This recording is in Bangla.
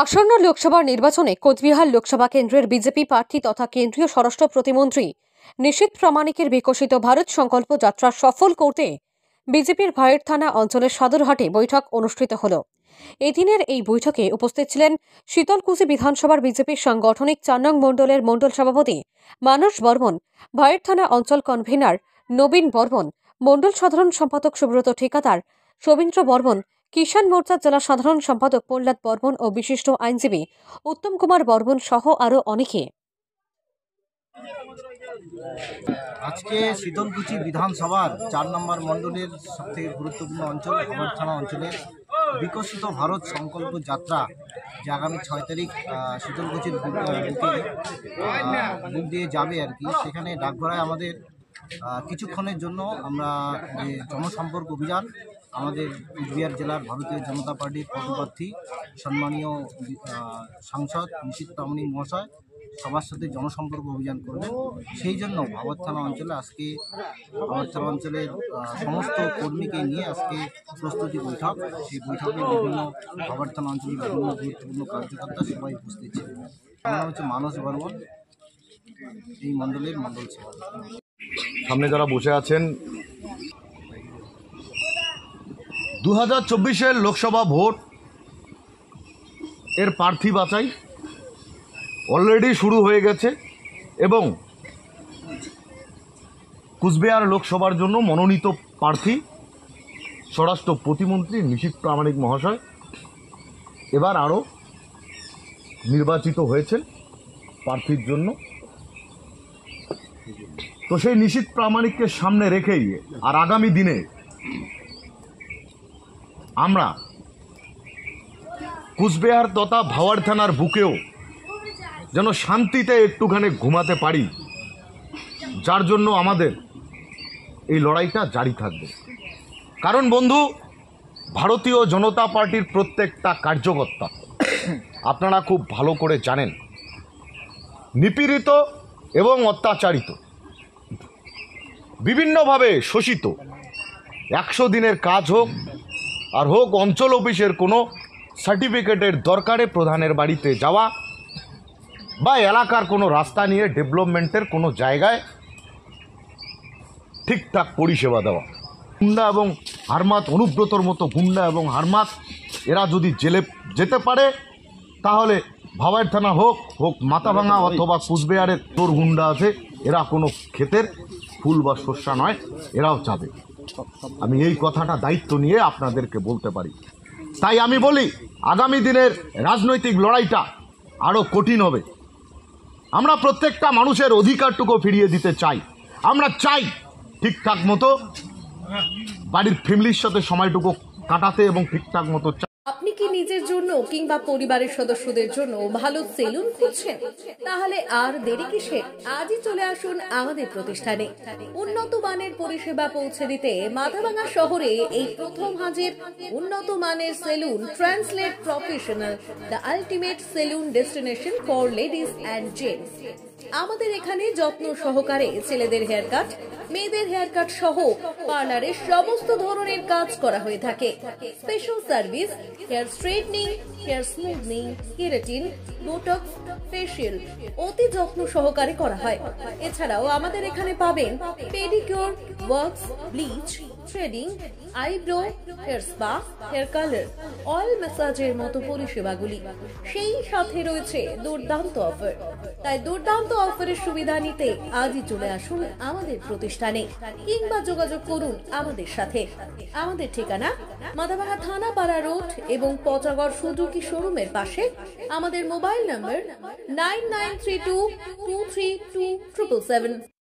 আসন্ন লোকসভা নির্বাচনে কোচবিহার লোকসভা কেন্দ্রের বিজেপি প্রার্থী তথা কেন্দ্রীয় স্বরাষ্ট্র প্রতিমন্ত্রী নিশীথ প্রামাণিকের বিকশিত ভারত সংকল্প যাত্রা সফল করতে বিজেপির ভাইয়ের থানা অঞ্চলের সদরহাটে বৈঠক অনুষ্ঠিত হল। এদিনের এই বৈঠকে উপস্থিত ছিলেন শীতলকুচি বিধানসভার বিজেপির সাংগঠনিক ৪ নং মণ্ডলের মণ্ডল সভাপতি মানস বর্মন, ভাইয়ের থানা অঞ্চল কনভেনার নবীন বর্মন, মণ্ডল সাধারণ সম্পাদক সুব্রত ঠিকাদার, সবীন্দ্র বর্মন, কিষাণ মোর্চার জেলা সাধারণ সম্পাদক প্রহ্লাদ বর্মন ও বিশিষ্ট আইনজীবী উত্তম কুমার বর্মন সহ আরও অনেকে। আজকে শীতলকুচি বিধানসভার ৪ নম্বর মণ্ডলের সবথেকে গুরুত্বপূর্ণ অঞ্চল ভাইয়ের থানা অঞ্চলে বিকশিত ভারত সংকল্প যাত্রা, যে আগামী ৬ তারিখ শীতলকুচির বুক দিয়ে যাবে আর কি। সেখানে ডাকঘরায় আমাদের কিছুক্ষণের জন্য আমরা যে জনসম্পর্ক অভিযান, আমাদের কুচবিহার জেলার ভারতীয় জনতা পার্টির পদপ্রার্থী সম্মানীয় সাংসদ নিশীথ প্রামাণিক মহাশয় সবার সাথে জনসম্পর্ক অভিযান করবেন। সেই জন্য ভাইয়ের থানা অঞ্চলে আজকে ভাইয়ের থানা অঞ্চলের সমস্ত কর্মীকে নিয়ে আজকে প্রস্তুতি বৈঠক। সেই বৈঠকে বিভিন্ন ভাইয়ের থানা অঞ্চলের বিভিন্ন গুরুত্বপূর্ণ কার্যকর্তা সবাই উপস্থিত ছিলেন। আমার নাম হচ্ছে মানস বর্মন, এই মণ্ডলের মণ্ডল সভাপতি। সামনে যারা বসে আছেন, 2024-এর লোকসভা ভোট এর প্রার্থী বাছাই অলরেডি শুরু হয়ে গেছে এবং কুচবিহার লোকসভার জন্য মনোনীত প্রার্থী স্বরাষ্ট্র প্রতিমন্ত্রী নিশীথ প্রামাণিক মহাশয় এবার আরও নির্বাচিত হয়েছেন প্রার্থীর জন্য। তো সেই নিশীথ প্রামাণিককে সামনে রেখেই আর আগামী দিনে আমরা কুচবিহার তথা ভাইয়ের থানার বুকেও যেন শান্তিতে একটুখানি ঘুমাতে পারি, যার জন্য আমাদের এই লড়াইটা জারি থাকবে। কারণ বন্ধু, ভারতীয় জনতা পার্টির প্রত্যেকটা কার্যকর্তা আপনারা খুব ভালো করে জানেন, নিপীড়িত এবং অত্যাচারিত, বিভিন্নভাবে শোষিত। 100 দিনের কাজ হোক আর হোক অঞ্চল অফিসের কোনো সার্টিফিকেটের দরকারে প্রধানের বাড়িতে যাওয়া বা এলাকার কোনো রাস্তা নিয়ে ডেভেলপমেন্টের কোনো জায়গায় ঠিকঠাক পরিষেবা দেওয়া। গুন্ডা এবং হারমাত, অনুব্রতর মতো গুন্ডা এবং হারমাত এরা যদি জেলে যেতে পারে, তাহলে ভাইয়ের থানা হোক মাথাভাঙা অথবা কুচবিহারের তোর গুন্ডা আছে, এরা কোনো ক্ষেতের ফুল বা শস্যা নয়, এরাও চাবে। আমি এই কথাটা দায়িত্ব নিয়ে আপনাদেরকে বলতে পারি। তাই আমি বলি, আগামী দিনের রাজনৈতিক লড়াইটা আরও কঠিন হবে। আমরা প্রত্যেকটা মানুষের অধিকারটুকু ফিরিয়ে দিতে চাই। আমরা চাই ঠিকঠাক মতো বাড়ির ফ্যামিলির সাথে সময়টুকু কাটাতে এবং ঠিকঠাক মতো। আপনি কি নিজের জন্য কিংবা পরিবারের সদস্যদের জন্য ভালো সেলুন খুঁজছেন? তাহলে আর দেরি কিসের? আজই চলে আসুন আমাদের প্রতিষ্ঠানে। উন্নত মানের পরিষেবা পৌঁছে দিতে মাথাভাঙা শহরে এই প্রথম হাজির উন্নত মানের salon translate professional, the ultimate salon destination for ladies and gents. আমাদের এখানে যত্ন সহকারে ছেলেদের হেয়ার কাট, মেয়েদের হেয়ার কাট সহ পার্লারের সমস্ত ধরনের কাজ করা হয়ে থাকে। Special service, hair straightening, hair smoothing, keratin, botox, facial অতি যত্ন সহকারে করা হয়। এছাড়াও আমাদের এখানে পাবেন pedicure, wax, bleach, threading, eyebrow, hair spa, hair colour, oil ম্যাসাজের মতো পরিষেবাগুলি। সেই সাথে রয়েছে দুর্দান্ত অফার। তাই দুর্দান্ত অফারের সুবিধা নিতে আজই চলে আসুন আমাদের প্রতিষ্ঠানে কিংবা যোগাযোগ করুন আমাদের সাথে। আমাদের ঠিকানা মাথাভাঙা থানাপাড়া রোড এবং পচাগড় সুজুকি শোরুমের পাশে। আমাদের মোবাইল নম্বর 9932232777।